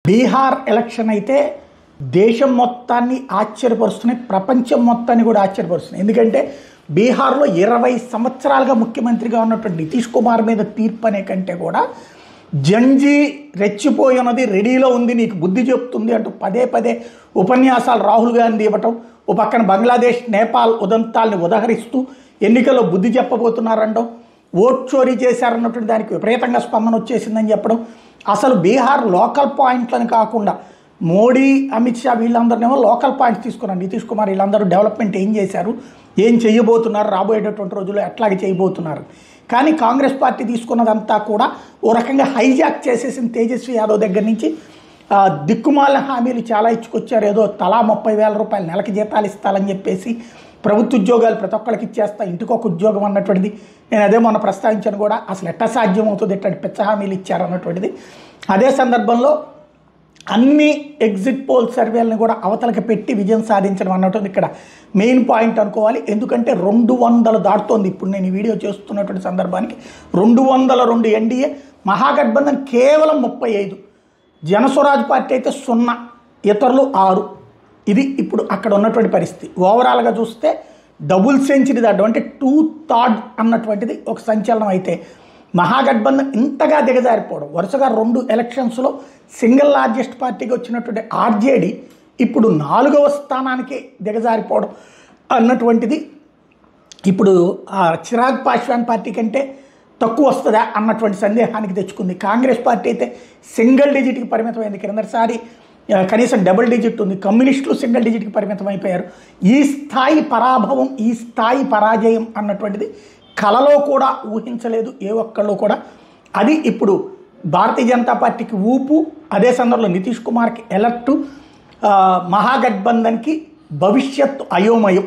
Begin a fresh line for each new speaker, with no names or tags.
Bihar election అయితే దేశం మొత్తాన్ని ఆశ్చర్యపరుస్తున్నాయి, ప్రపంచం మొత్తాన్ని కూడా ఆశ్చర్యపరుస్తున్నాయి. ఎందుకంటే బీహార్లో 20 సంవత్సరాలుగా ముఖ్యమంత్రిగా ఉన్నటువంటి నితీష్ కుమార్ మీద తీర్పు అనే కంటే కూడా జంజీ రెచ్చిపోయి ఉన్నది, రెడీలో ఉంది, నీకు బుద్ధి చెప్తుంది అంటూ పదే పదే ఉపన్యాసాలు రాహుల్ గాంధీ ఇవ్వటం, ఓ పక్కన బంగ్లాదేశ్ నేపాల్ ఉదంతాల్ని ఉదహరిస్తూ ఎన్నికల్లో బుద్ధి చెప్పబోతున్నారంటో, ఓట్ చోరీ చేశారన్నటువంటి దానికి విపరీతంగా స్పందన వచ్చేసిందని చెప్పడం, అసలు బీహార్ లోకల్ పాయింట్లను కాకుండా మోడీ అమిత్ షా వీళ్ళందరినేమో లోకల్ పాయింట్స్ తీసుకున్నారు. నితీష్ కుమార్ వీళ్ళందరూ డెవలప్మెంట్ ఏం చేశారు, ఏం చేయబోతున్నారు, రాబోయేటటువంటి రోజుల్లో ఎట్లాగే చేయబోతున్నారు. కానీ కాంగ్రెస్ పార్టీ తీసుకున్నదంతా కూడా ఓ రకంగా హైజాక్ చేసేసిన తేజస్వి యాదవ్ దగ్గర నుంచి దిక్కుమాలిన హామీలు చాలా ఇచ్చుకొచ్చారు. ఏదో తలా 30,000 రూపాయలు నెలకి జీతాలు ఇస్తాలని చెప్పేసి, ప్రభుత్వ ఉద్యోగాలు ప్రతి ఒక్కరికి ఇచ్చేస్తా, ఇంటికొక ఉద్యోగం అన్నటువంటిది. నేను అదే మొన్న ప్రస్తావించాను కూడా, అసలు ఎట్లా సాధ్యం అవుతుంది, ఎట్లాంటి పెద్ద హామీలు ఇచ్చారన్నటువంటిది. అదే సందర్భంలో అన్ని ఎగ్జిట్ పోల్ సర్వేలను కూడా అవతలకి పెట్టి విజయం సాధించడం అన్నటువంటి ఇక్కడ మెయిన్ పాయింట్ అనుకోవాలి. ఎందుకంటే 200 దాటుతోంది ఇప్పుడు నేను ఈ వీడియో చేస్తున్నటువంటి సందర్భానికి. 202 ఎన్డీఏ, మహాగఠబంధన్ కేవలం 35, జనస్వరాజ్ పార్టీ అయితే 0, ఇతరులు 6. ఇది ఇప్పుడు అక్కడ ఉన్నటువంటి పరిస్థితి. ఓవరాల్గా చూస్తే డబుల్ సెంచరీ దాటం అంటే 2/3 అన్నటువంటిది ఒక సంచలనం. అయితే మహాగఠబంధన్ ఇంతగా దిగజారిపోవడం, వరుసగా 2 ఎలక్షన్స్లో సింగిల్ లార్జెస్ట్ పార్టీగా వచ్చినటువంటి ఆర్జేడీ ఇప్పుడు 4వ స్థానానికి దిగజారిపోవడం అన్నటువంటిది ఇప్పుడు చిరాగ్ పాస్వాన్ పార్టీ కంటే తక్కువ వస్తుందా అన్నటువంటి సందేహానికి తెచ్చుకుంది. కాంగ్రెస్ పార్టీ అయితే సింగిల్ డిజిట్కి పరిమితమైంది, కిందసారి కనీసం డబుల్ డిజిట్ ఉంది. కమ్యూనిస్టులు సింగిల్ డిజిట్కి పరిమితం అయిపోయారు. ఈ స్థాయి పరాభవం, ఈ స్థాయి పరాజయం అన్నటువంటిది కలలో కూడా ఊహించలేదు ఏ ఒక్కళ్ళు కూడా. అది ఇప్పుడు భారతీయ జనతా పార్టీకి ఊపు, అదే సందర్భంలో నితీష్ కుమార్కి ఎలర్టు, మహాగఠబంధన్కి భవిష్యత్తు అయోమయం.